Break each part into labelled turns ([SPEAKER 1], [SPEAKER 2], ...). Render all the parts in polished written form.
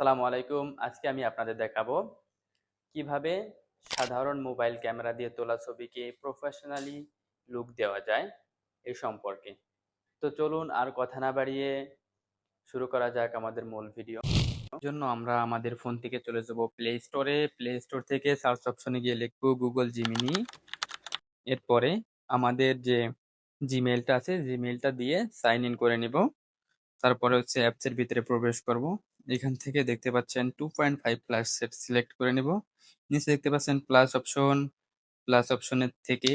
[SPEAKER 1] সালামু আলাইকুম। আজকে আমি আপনাদের দেখাবো কিভাবে সাধারণ মোবাইল ক্যামেরা দিয়ে তোলা ছবিকে প্রফেশনালি লুক দেওয়া যায় এই সম্পর্কে। তো চলুন আর কথা না বাড়িয়ে শুরু করা যাক আমাদের মূল ভিডিও। জন্য আমরা আমাদের ফোন থেকে চলে যাব প্লে স্টোরে। প্লে স্টোর থেকে সার্চ অপশনে গিয়ে লিখবো গুগল জিমিনি। এরপরে আমাদের যে জিমেইলটা আছে জিমেইলটা দিয়ে সাইন ইন করে নিব। তারপরে হচ্ছে অ্যাপস এর ভিতরে প্রবেশ করব। এখান থেকে দেখতে পাচ্ছেন 2.5 প্লাস সেট সিলেক্ট করে নেব। নিচে দেখতে পাচ্ছেন প্লাস অপশন। প্লাস অপশনের থেকে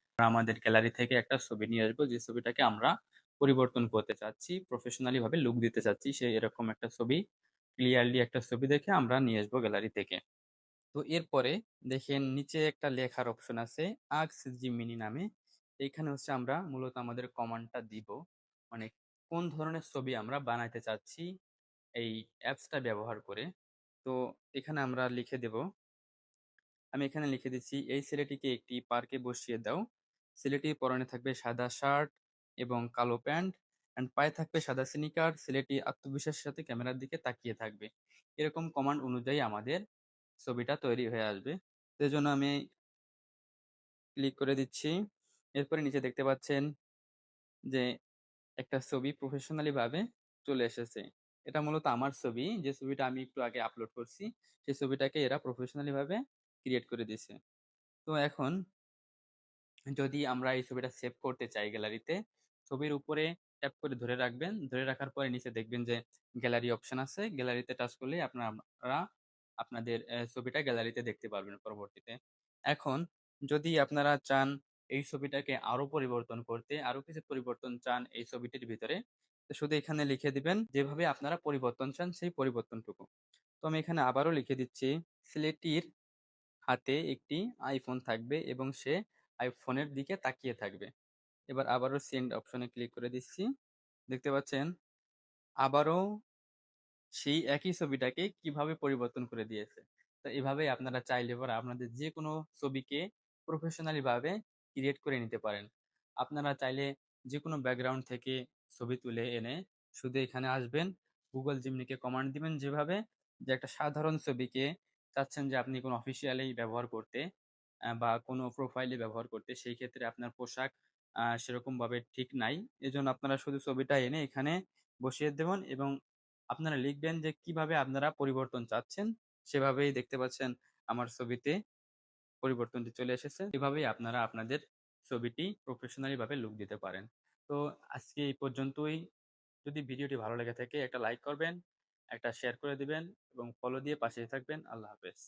[SPEAKER 1] আমরা আমাদের গ্যালারি থেকে একটা ছবি নিয়ে আসবো, যে ছবিটাকে আমরা পরিবর্তন করতে চাচ্ছি, প্রফেশনালি ভাবে লুক দিতে চাচ্ছি, সেই এরকম একটা ছবি, ক্লিয়ারলি একটা ছবি দেখে আমরা নিয়ে আসবো গ্যালারি থেকে। তো এরপরে দেখেন নিচে একটা লেখার অপশন আছে আস্ক জিমিনি নামে। এইখানে হচ্ছে আমরা মূলত আমাদের কমান্ডটা দিব, মানে কোন ধরনের ছবি আমরা বানাইতে চাচ্ছি এই অ্যাপসটা ব্যবহার করে। তো এখানে আমরা লিখে দেব, আমি এখানে লিখে দিচ্ছি, এই ছেলেটিকে একটি পার্কে বসিয়ে দাও। ছেলেটির পরনে থাকবে সাদা শার্ট এবং কালো প্যান্ট অ্যান্ড পায়ে থাকবে সাদা স্নিকার। ছেলেটি আত্মবিশ্বাসের সাথে ক্যামেরার দিকে তাকিয়ে থাকবে। এরকম কমান্ড অনুযায়ী আমাদের ছবিটা তৈরি হয়ে আসবে। সেজন্য আমি ক্লিক করে দিচ্ছি। এরপরে নিচে দেখতে পাচ্ছেন যে একটা ছবি প্রফেশনালি ভাবে চলে এসেছে। এটা মূলত আমার ছবি, যে ছবিটা আমি একটু আগে আপলোড করছি। সেই ছবিটাকে এরা প্রফেশনালি ভাবে ক্রিয়েট করে দিয়েছে। তো এখন যদি আমরা এই ছবিটা সেভ করতে চাই গ্যালারিতে, ছবির উপরে ট্যাপ করে ধরে রাখবেন। ধরে রাখার পরে নিচে দেখবেন যে গ্যালারি অপশন আছে। গ্যালারিতে টাচ করলেই আপনারা আপনাদের ছবিটা গ্যালারিতে দেখতে পারবেন পরবর্তীতে। এখন যদি আপনারা চান এই ছবিটাকে আরো পরিবর্তন করতে, আরো কিছু পরিবর্তন চান এই ছবিটির ভিতরে, তো শুধু এখানে লিখে দিবেন যেভাবে আপনারা পরিবর্তন চান সেই পরিবর্তনটুকু। তো আমি এখানে আবারও লিখে দিচ্ছি, ছেলেটির হাতে একটি আইফোন থাকবে এবং সে আইফোনের দিকে তাকিয়ে থাকবে। এবার আবারও সেন্ড অপশনে ক্লিক করে দিচ্ছি। দেখতে পাচ্ছেন আবারও সেই একই ছবিটাকে কিভাবে পরিবর্তন করে দিয়েছে। তো এভাবেই আপনারা চাইলে পরে আপনাদের যে কোনো ছবিকে প্রফেশনালি ভাবে ক্রিয়েট করে নিতে পারেন। আপনারা চাইলে যে কোনো ব্যাকগ্রাউন্ড থেকে ছবি তুলে এনে শুধু এখানে আসবেন, গুগল জিমনিকে কমান্ড দিবেন যেভাবে, যে একটা সাধারণ ছবিকে চাচ্ছেন যে আপনি কোনো অফিসিয়ালি ব্যবহার করতে বা কোনো প্রোফাইলে ব্যবহার করতে, সেই ক্ষেত্রে আপনার পোশাক সেরকম ভাবে ঠিক নাই। এজন্য আপনারা শুধু ছবিটা এনে এখানে বসিয়ে দেবেন এবং আপনারা লিখবেন যে কিভাবে আপনারা পরিবর্তন চাচ্ছেন। সেভাবেই দেখতে পাচ্ছেন আমার ছবিতে পরিবর্তনটি চলে এসেছে। এভাবেই আপনারা আপনাদের ছবিটি প্রফেশনালি ভাবে লুক দিতে পারেন। তো আজকে এই পর্যন্তই। যদি ভিডিওটি ভালো লেগে থাকে একটা লাইক করবেন, একটা শেয়ার করে দিবেন এবং ফলো দিয়ে পাশেই থাকবেন। আল্লাহ হাফেজ।